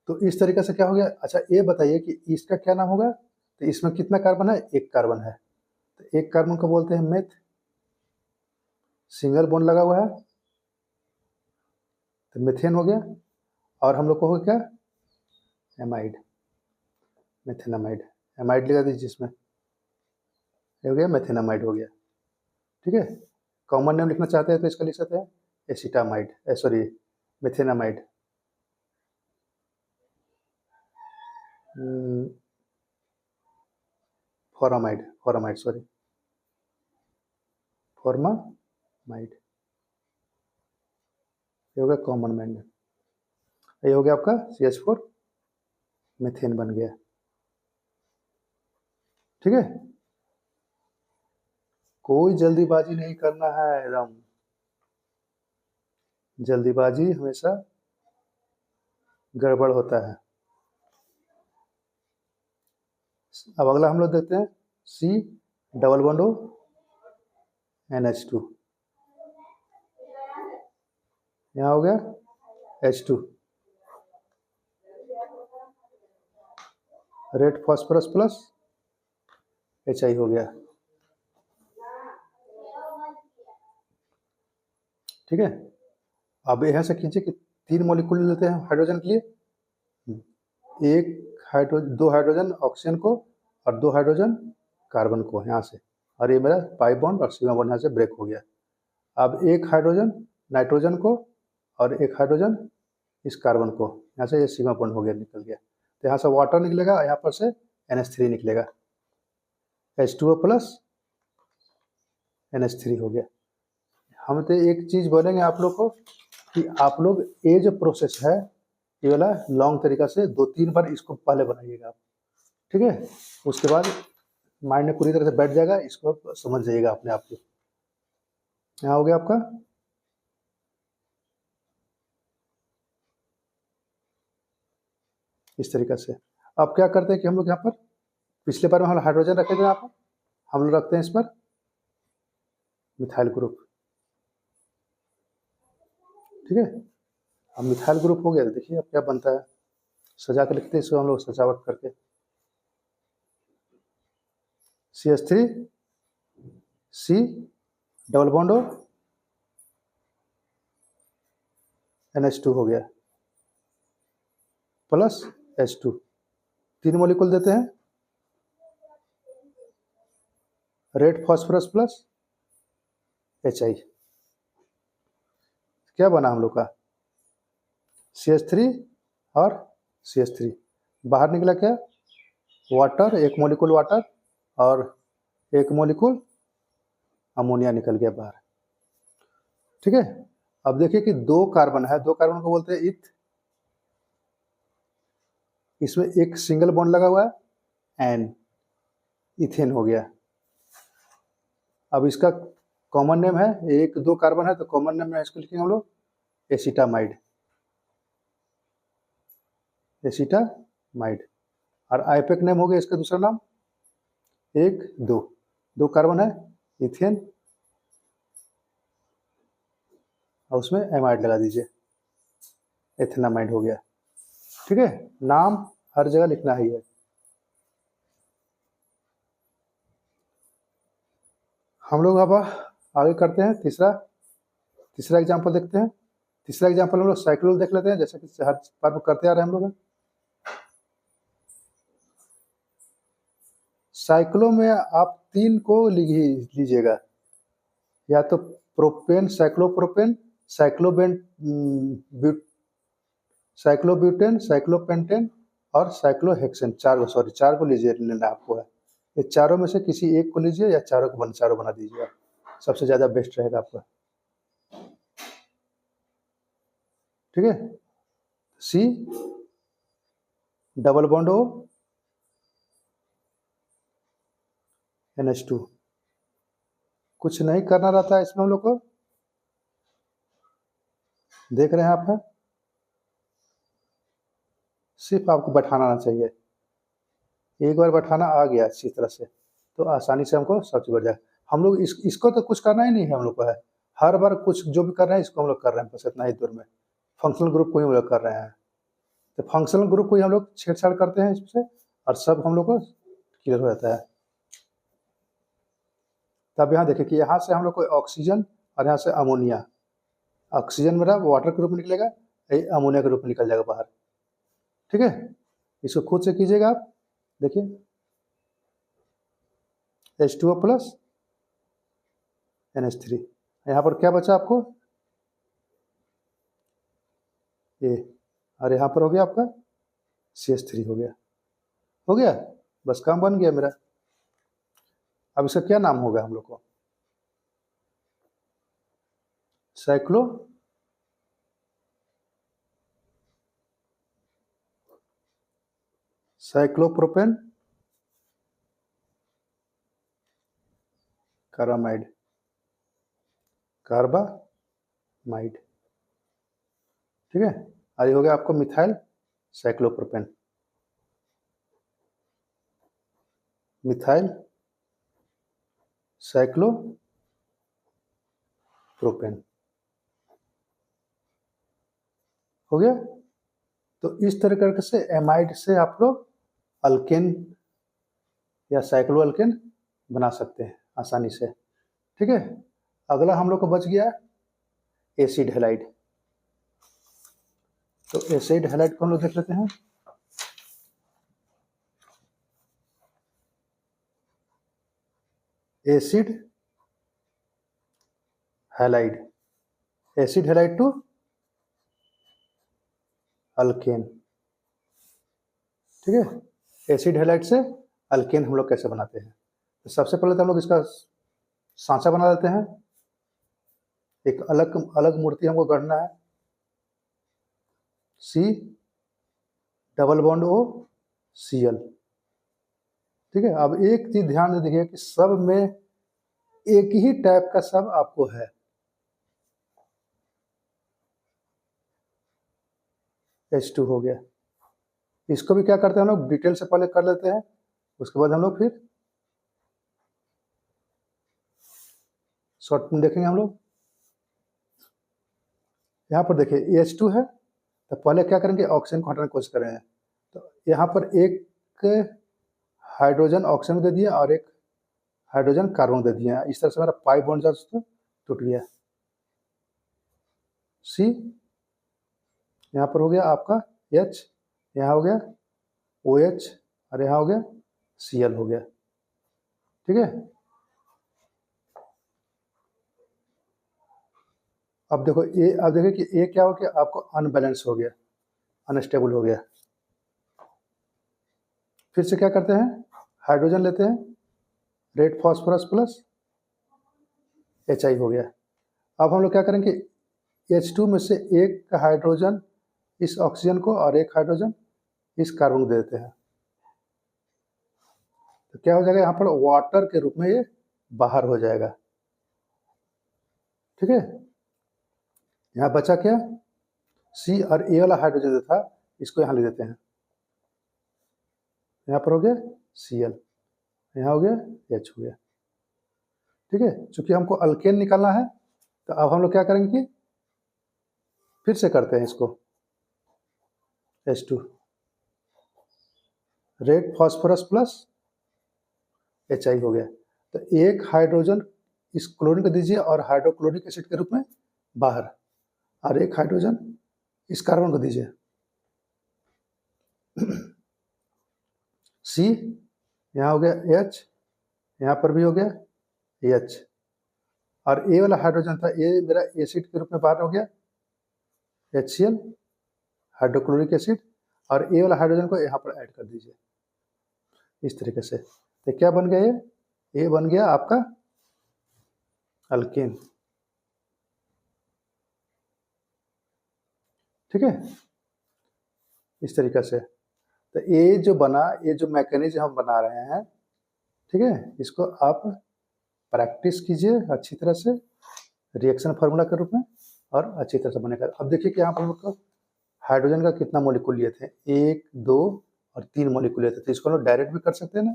तो इस तरीके से क्या हो गया। अच्छा ये बताइए कि इसका क्या नाम होगा। तो इसमें कितना कार्बन है, 1 कार्बन है। तो 1 कार्बन को बोलते हैं मेथ, सिंगल बॉन्ड लगा हुआ है तो मीथेन हो गया, और हम लोग को हो क्या, एमाइड, मेथेनामाइड, एमाइड लगा दीजिए इसमें, ये हो गया मेथेनामाइड हो गया। ठीक है, कॉमन नेम लिखना चाहते हैं तो इसका लिख सकते हैं एसिटामाइड, सॉरी मेथेनामाइड, फॉरामाइड, फॉरामाइड सॉरी फॉर्मामाइड, ये हो गया कॉमन नेम, ये हो गया आपका CH4 मीथेन बन गया। ठीक है, कोई जल्दीबाजी नहीं करना है एकदम, जल्दीबाजी हमेशा गड़बड़ होता है। अब अगला हम लोग देखते हैं C double bond O NH2, यहाँ हो गया H2, red phosphorus plus HI हो गया। ठीक है, अब यहाँ से खींचे कि 3 मॉलिक्यूल लेते हैं हाइड्रोजन के लिए, दो हाइड्रोजन ऑक्सीजन को और 2 हाइड्रोजन कार्बन को यहाँ से, और ये मेरा पाई बॉन्ड और सिग्मा बॉन्ड यहाँ से ब्रेक हो गया। अब एक हाइड्रोजन नाइट्रोजन को और एक हाइड्रोजन इस कार्बन को, यहाँ से ये सिग्मा बॉन्ड हो गया, निकल गया। तो यहाँ से वाटर निकलेगा, यहाँ पर से NH3 निकलेगा, H2O प्लस NH3 हो गया। हम तो एक चीज़ बोलेंगे आप लोग को कि आप लोग ये जो प्रोसेस है ये वाला लॉन्ग तरीका से 2-3 बार इसको पहले बनाइएगा आप। ठीक है, उसके बाद माइंड में पूरी तरह से बैठ जाएगा, इसको समझ जाइएगा अपने आप को। यहाँ हो गया आपका इस तरीका से। अब क्या करते हैं कि हम लोग यहाँ पर पिछले बार में हम हाइड्रोजन रखे थे, यहाँ पर हम लोग रखते हैं इस पर मिथाइल ग्रुप। ठीक है, अब मिथाइल ग्रुप हो गया, तो देखिए अब क्या बनता है, सजा के लिखते हैं इसको हम लोग सजावट करके, CH3 C double bond O NH2 हो गया प्लस H2, 3 मॉलिक्यूल देते हैं, रेड फॉस्फोरस प्लस HI, क्या बना हम लोग का CH3 और CH3, बाहर निकला क्या, वाटर, एक मॉलिक्यूल वाटर और एक मॉलिक्यूल अमोनिया निकल गया बाहर। ठीक है, अब देखिए कि 2 कार्बन है, 2 कार्बन को बोलते हैं इथ, इसमें एक सिंगल बॉन्ड लगा हुआ है एन, इथेन हो गया। अब इसका कॉमन नेम है, 1-2 कार्बन है तो कॉमन नेम में इसको लिखेंगे हम लोग एसिटामाइड, एसिटामाइड, और आईपेक नेम हो गया इसका दूसरा नाम, 1-2 कार्बन है इथेन, और उसमें एमाइड लगा दीजिए, एथेनामाइड हो गया। ठीक है, नाम हर जगह लिखना ही है। हम लोग अब आगे करते हैं, तीसरा एग्जाम्पल देखते हैं। तीसरा एग्जाम्पल हम लोग साइक्लोल देख लेते हैं, जैसे कि हर बार करते आ रहे हैं हम लोग। साइक्लो में आप 3 को लीजिएगा, या तो प्रोपेन, साइक्लोप्रोपेन, साइक्लोब्यूटेन, साइक्लोपेंटेन और साइक्लोहेक्सेन, 4 को लीजिए, लेना आपको है। ये चारों में से किसी एक को लीजिए या चारों बना दीजिए, सबसे ज्यादा बेस्ट रहेगा आपका। ठीक है, C double bond O NH2, कुछ नहीं करना रहता है इसमें हम लोग को, देख रहे हैं आप, है सिर्फ आपको बैठाना आना चाहिए, एक बार बैठाना आ गया अच्छी तरह से तो आसानी से हमको सब चीज बढ़ जाए। हम लोग इसको तो कुछ करना ही नहीं है हम लोग को, है हर बार कुछ जो भी कर रहे हैं इसको हम लोग कर रहे हैं, बस इतना ही दूर में फंक्शनल ग्रुप को ही हम लोग कर रहे हैं। तो फंक्शनल ग्रुप को ही हम लोग छेड़छाड़ करते हैं इससे, और सब हम लोग को क्लियर हो जाता है। तब यहाँ देखिए कि यहाँ से हम लोग को ऑक्सीजन और यहाँ से अमोनिया, ऑक्सीजन मेरा वाटर के रूप में निकलेगा, ये अमोनिया के रूप में निकल जाएगा बाहर। ठीक है, इसको खुद से कीजिएगा आप, देखिए H2O प्लस NH3, यहाँ पर क्या बचा आपको ये, और यहाँ पर हो गया आपका CH3 हो गया, हो गया, बस काम बन गया मेरा। अब इसका क्या नाम होगा हम लोग को, साइक्लोप्रोपेन कार्बामाइड, कार्बामाइड। ठीक है, और ये हो गया आपको मिथाइल साइक्लोप्रोपेन, मिथाइल साइक्लोप्रोपेन हो गया। तो इस तरीके से एमाइड से आप लोग अल्केन या साइक्लो अल्केन बना सकते हैं आसानी से। ठीक है, अगला हम लोग को बच गया एसिड हैलाइड। तो एसिड हैलाइड को हम लोग देख लेते हैं। Acid halide, acid halide to alkane. ठीक है, एसिड हैलाइड से अल्केन हम लोग कैसे बनाते हैं, तो सबसे पहले तो हम लोग इसका सांचा बना लेते हैं। एक अलग अलग मूर्ति हमको गढ़ना है, C double bond O Cl। ठीक है, अब एक चीज ध्यान से देखिए कि सब में एक ही टाइप का सब आपको है। H2 हो गया, इसको भी क्या करते हैं हम लोग डिटेल से पहले कर लेते हैं, उसके बाद हम लोग फिर शॉर्ट में देखेंगे हम लोग। यहाँ पर देखिए H2 है, तो पहले क्या करेंगे ऑक्सीजन को हटाने की कोशिश करेंगे। तो यहाँ पर एक हाइड्रोजन ऑक्सीजन दे दिया और एक हाइड्रोजन कार्बन दे दिया, इस तरह से मेरा पाई बॉन्ड जो टूट गया। C यहाँ पर हो गया आपका H, यहाँ हो गया OH और यहाँ हो गया Cl हो गया। ठीक है, अब देखो ये, अब देखिए कि ये क्या हो गया आपको अनबैलेंस हो गया, अनस्टेबल हो गया। फिर से क्या करते हैं, हाइड्रोजन लेते हैं, रेड फास्फोरस प्लस HI हो गया। अब हम लोग क्या करेंगे H2 में से एक हाइड्रोजन इस ऑक्सीजन को और एक हाइड्रोजन इस कार्बन को दे देते हैं, तो क्या हो जाएगा यहाँ पर वाटर के रूप में ये बाहर हो जाएगा। ठीक है, यहाँ बचा क्या C और A वाला हाइड्रोजन जो था इसको यहाँ ले देते हैं, यहाँ पर हो गया Cl, यहाँ हो गया H हो गया। ठीक है, चूंकि हमको अल्केन निकालना है तो अब हम लोग क्या करेंगे कि फिर से करते हैं इसको, H2 red phosphorus plus HI हो गया। तो एक हाइड्रोजन इस क्लोरीन को दीजिए और हाइड्रोक्लोरिक एसिड के रूप में बाहर, और एक हाइड्रोजन इस कार्बन को दीजिए। C यहाँ हो गया H, यहाँ पर भी हो गया H, और A वाला हाइड्रोजन था ये मेरा एसिड के रूप में बाहर हो गया HCl हाइड्रोक्लोरिक एसिड, और A वाला हाइड्रोजन को यहाँ पर ऐड कर दीजिए इस तरीके से। तो क्या बन गया ये बन गया आपका अल्केन। ठीक है, इस तरीके से। तो ये जो बना, ये जो मैकेनिज्म हम बना रहे हैं, ठीक है, इसको आप प्रैक्टिस कीजिए अच्छी तरह से रिएक्शन फार्मूला के रूप में और अच्छी तरह से बनेगा। अब देखिए कि यहाँ पर हम लोग हाइड्रोजन का कितना मॉलिक्यूल लिए थे, 1 2 और 3 मॉलिक्यूल लिए थे, तो इसको हम लोग डायरेक्ट भी कर सकते हैं ना।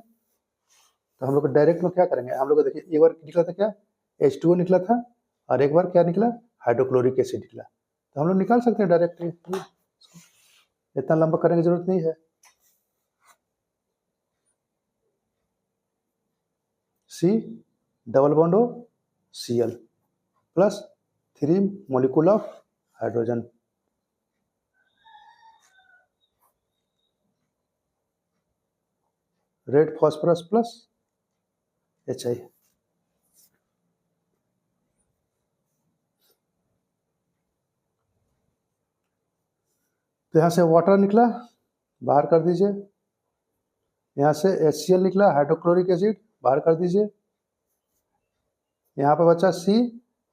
तो हम लोग डायरेक्ट में क्या करेंगे, हम लोग देखिए एक बार निकला था क्या H2O निकला था, और एक बार क्या निकला हाइड्रोक्लोरिक एसिड निकला, तो हम लोग निकाल सकते हैं डायरेक्ट, इतना लंबा करने की जरूरत नहीं है। C double bond O Cl plus 3 molecule of hydrogen. Red phosphorus plus HI। तो यहाँ से वाटर निकला, बाहर कर दीजिए। यहाँ से HCl निकला, हाइड्रोक्लोरिक एसिड, बाहर कर दीजिए। यहाँ पर बचा C,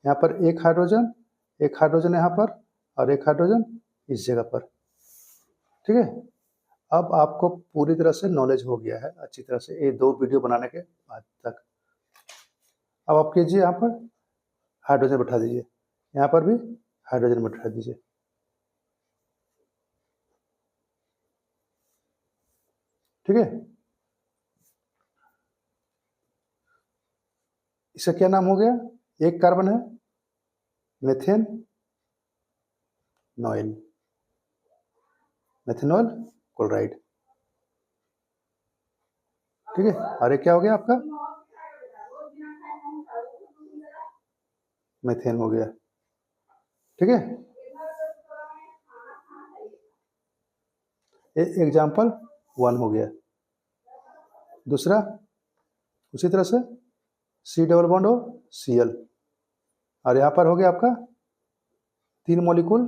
यहाँ पर एक हाइड्रोजन यहाँ पर और एक हाइड्रोजन इस जगह पर। ठीक है, अब आपको पूरी तरह से नॉलेज हो गया है अच्छी तरह से ये 2 वीडियो बनाने के बाद तक। अब आप कीजिए, यहाँ पर हाइड्रोजन बैठा दीजिए, यहाँ पर भी हाइड्रोजन बैठा दीजिए। ठीक है, इसका क्या नाम हो गया? एक कार्बन है, मेथेन नॉइल, मेथेनॉल क्लोराइड। ठीक है, और ये क्या हो गया आपका? मेथेन हो गया। ठीक है, ये एग्जाम्पल 1 हो गया। दूसरा उसी तरह से C डबल बॉन्ड हो Cl, और यहाँ पर हो गया आपका 3 मॉलिक्यूल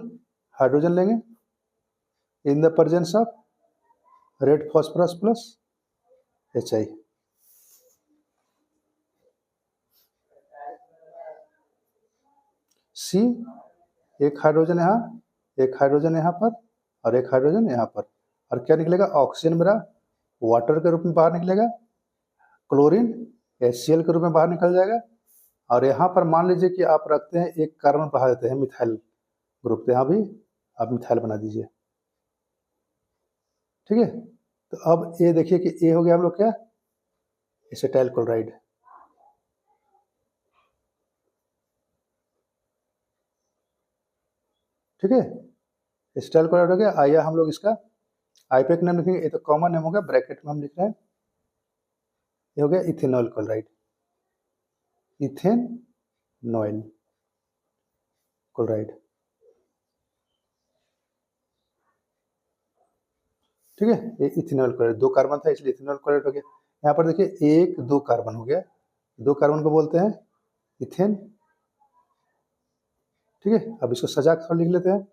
हाइड्रोजन लेंगे in the presence of red phosphorus plus HI। C, एक हाइड्रोजन यहाँ, एक हाइड्रोजन यहाँ पर और एक हाइड्रोजन यहाँ पर, और क्या निकलेगा? ऑक्सीजन मेरा वाटर के रूप में बाहर निकलेगा, क्लोरीन HCl के रूप में बाहर निकल जाएगा। और यहाँ पर मान लीजिए कि आप रखते हैं एक कार्बन बढ़ा देते हैं मिथाइल ग्रुप, तो यहाँ भी आप मिथाइल बना दीजिए। ठीक है, तो अब ये देखिए कि ये हो गया हम लोग क्या? Acetyl chloride. ठीक है, एसिटाइल क्लोराइड हो गया। आइए हम लोग इसका आईपीएक नाम लिखेंगे, ये तो कॉमन नेम होगा, ब्रैकेट में हम लिख रहे हैं। ये हो गया इथेनॉल क्लोराइड, इथेनॉइल क्लोराइड। ठीक है, ये इथेनॉल क्लोराइड, 2 कार्बन था इसलिए इथेनॉल क्लोराइड हो गया। यहाँ पर देखिए 1 2 कार्बन हो गया, 2 कार्बन को बोलते हैं इथेन। ठीक है, अब इसको सजा कर लिख लेते हैं,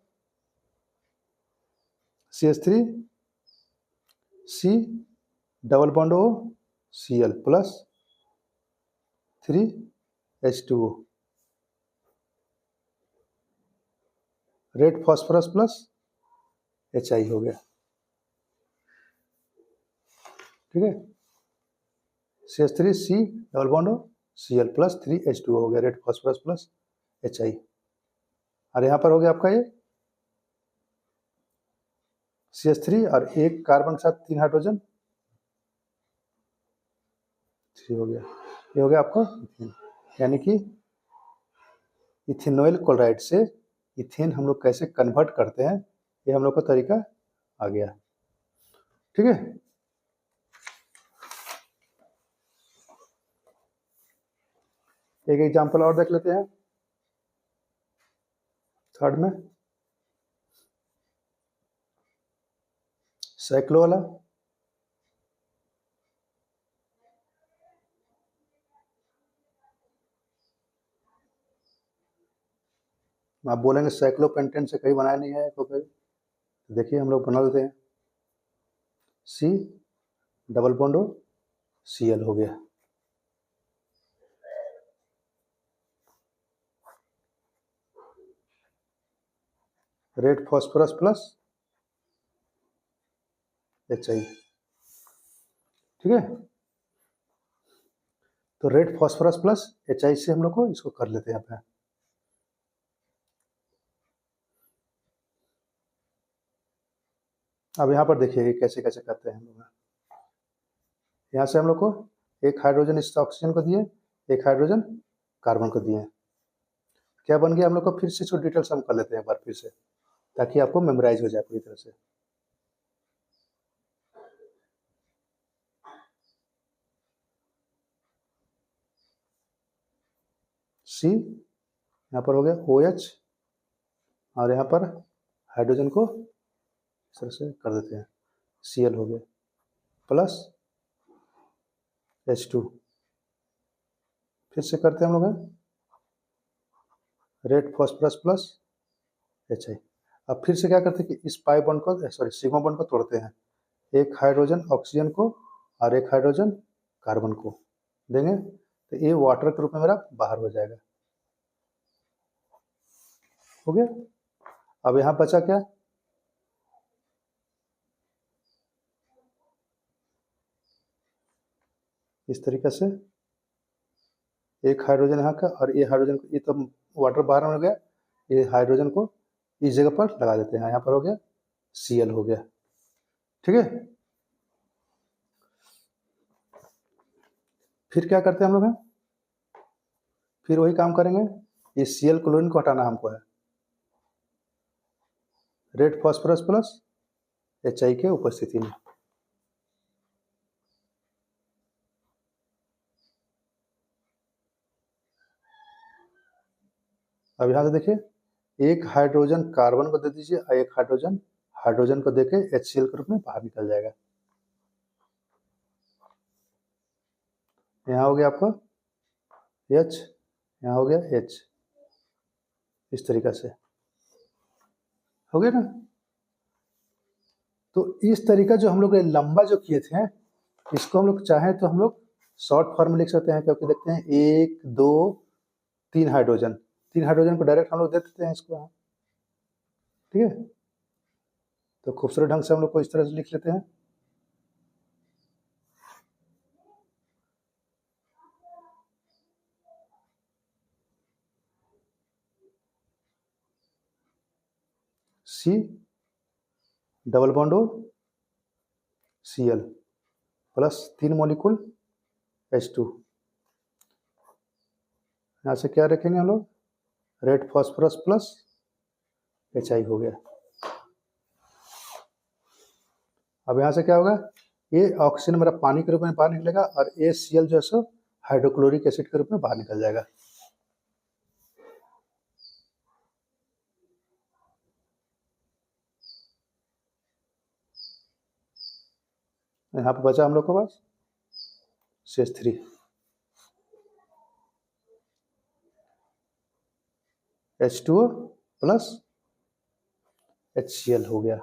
CH3 C double bond O Cl plus 3 H2O, red phosphorus plus HI हो गया। ठीक है, CH3 C double bond O Cl plus 3 H2O हो गया, रेड फॉस्फोरस प्लस HI। और यहाँ पर हो गया आपका ये CH3 और एक कार्बन के साथ 3 हाइड्रोजन, 3 हो गया। ये हो गया आपका इथेन, यानी कि इथेनॉइल क्लोराइड से इथेन हम लोग कैसे कन्वर्ट करते हैं, ये हम लोग का तरीका आ गया। ठीक है, एक एग्जांपल और देख लेते हैं, थर्ड में साइक्लो वाला। आप बोलेंगे साइक्लोपेंटेन से कहीं बनाया नहीं है, तो फिर देखिए हम लोग बना लेते हैं। C double bond O Cl हो गया। Red phosphorus plus HI। ठीक है, तो रेड फॉस्फोरस प्लस HI से हम लोग को इसको कर लेते हैं यहाँ पे। अब यहाँ पर देखिए कैसे कैसे करते हैं हम लोग। यहाँ से हम लोग को एक हाइड्रोजन इस ऑक्सीजन को दिए, एक हाइड्रोजन कार्बन को दिए। क्या बन गया हम लोग को? फिर से इसको डिटेल्स हम कर लेते हैं एक बार फिर से, ताकि आपको मेमोराइज हो जाए पूरी तरह से। C यहाँ पर हो गया OH, और यहाँ पर हाइड्रोजन को इस तरह से कर देते हैं, Cl हो गया प्लस H2। फिर से करते हैं हम लोग रेड फॉस्फोरस प्लस HI। अब फिर से क्या करते हैं कि इस पाई बॉन्ड को, सॉरी सिग्मा बॉन्ड को तोड़ते हैं, एक हाइड्रोजन ऑक्सीजन को और एक हाइड्रोजन कार्बन को देंगे, तो ये वाटर के रूप में मेरा बाहर हो जाएगा। हो गया। अब यहाँ बचा क्या, इस तरीके से एक हाइड्रोजन यहाँ का और ये हाइड्रोजन को, ये तो वाटर बाहर हो गया, ये हाइड्रोजन को इस जगह पर लगा देते हैं, यहाँ पर हो गया Cl हो गया। ठीक है। फिर क्या करते हैं हम लोग फिर वही काम करेंगे, ये Cl क्लोरीन को हटाना हमको है, रेड फॉस्फोरस प्लस HI के उपस्थिति में। अब यहाँ से देखिए, एक हाइड्रोजन कार्बन को दे दीजिए और एक हाइड्रोजन हाइड्रोजन को देके HCl के रूप में बाहर निकल जाएगा। यहाँ हो गया आपका H, यहाँ हो गया H, इस तरीका से हो गया ना। तो इस तरीका जो हम लोग लंबा जो किए थे, इसको हम लोग चाहें तो हम लोग शॉर्ट फॉर्म में लिख सकते हैं, क्योंकि देखते हैं 1 2 3 हाइड्रोजन, 3 हाइड्रोजन को डायरेक्ट हम लोग दे देते हैं इसको यहाँ। ठीक है, तो खूबसूरत ढंग से हम लोग को इस तरह से लिख लेते हैं। C double bond O Cl plus 3 molecule H2। यहाँ से क्या रखेंगे हम लोग, रेड फॉस्फोरस प्लस HI हो गया। अब यहाँ से क्या होगा, ये ऑक्सीजन मेरा पानी के रूप में बाहर निकलेगा और ये Cl जो है सो हाइड्रोक्लोरिक एसिड के रूप में बाहर निकल जाएगा। यहाँ पे बचा हम लोग के पास CH3। H2O प्लस HCl हो गया।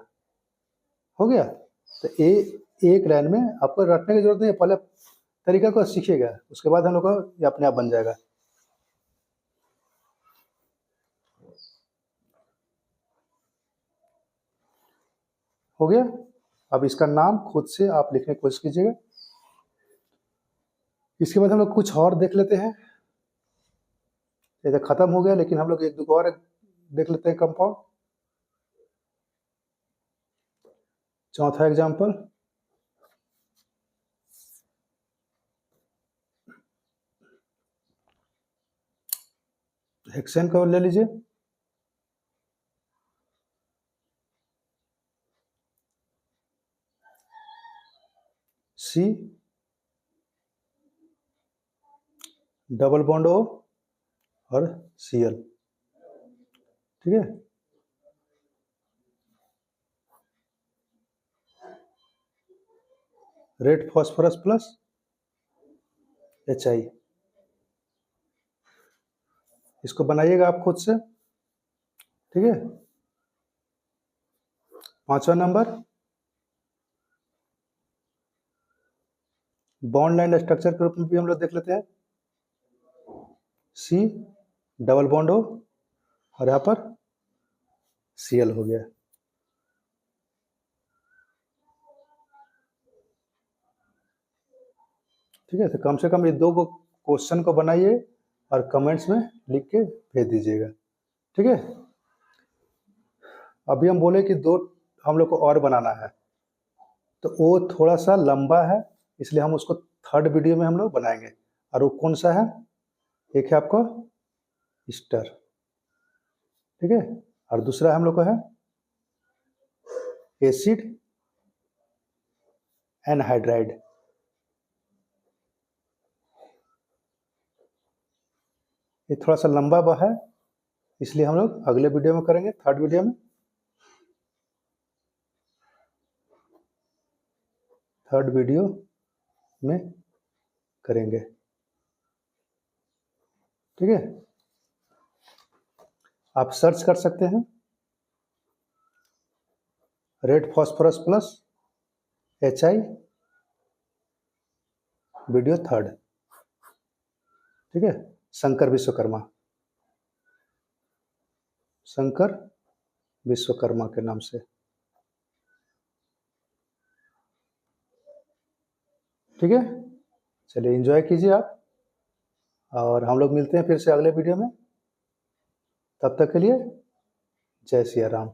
हो गया। तो एक लाइन में आपको रटने की जरूरत नहीं है, पहले तरीका को सीखिएगा, उसके बाद हम लोग को ये अपने आप बन जाएगा। हो गया। अब इसका नाम खुद से आप लिखने की कोशिश कीजिएगा। इसके बाद हम लोग कुछ और देख लेते हैं। ये तो खत्म हो गया, लेकिन हम लोग एक दो और देख लेते हैं कंपाउंड। चौथा एग्जाम्पल, हेक्सेन का ले लीजिए। C डबल बॉन्ड O और Cl। ठीक है, रेड फॉस्फोरस प्लस HI। इसको बनाइएगा आप खुद से। ठीक है, पांचवा नंबर, बॉन्ड लाइन स्ट्रक्चर के रूप में भी हम लोग देख लेते हैं। C डबल बॉन्ड O और यहाँ पर Cl हो गया। ठीक है, तो कम से कम ये दो क्वेश्चन को बनाइए और कमेंट्स में लिख के भेज दीजिएगा। ठीक है, अभी हम बोले कि दो हम लोग को और बनाना है, तो वो थोड़ा सा लंबा है, इसलिए हम उसको थर्ड वीडियो में हम लोग बनाएंगे। और वो कौन सा है, एक है आपको ईस्टर, ठीक है, और दूसरा हम लोग को है एसिड एनहाइड्राइड। ये थोड़ा सा लंबा है, इसलिए हम लोग अगले वीडियो में करेंगे, थर्ड वीडियो में। थर्ड वीडियो में करेंगे, ठीक है। आप सर्च कर सकते हैं red phosphorus plus HI video third, ठीक है। शंकर विश्वकर्मा, शंकर विश्वकर्मा के नाम से, ठीक है। चलिए एंजॉय कीजिए आप, और हम लोग मिलते हैं फिर से अगले वीडियो में। तब तक के लिए जय सिया राम।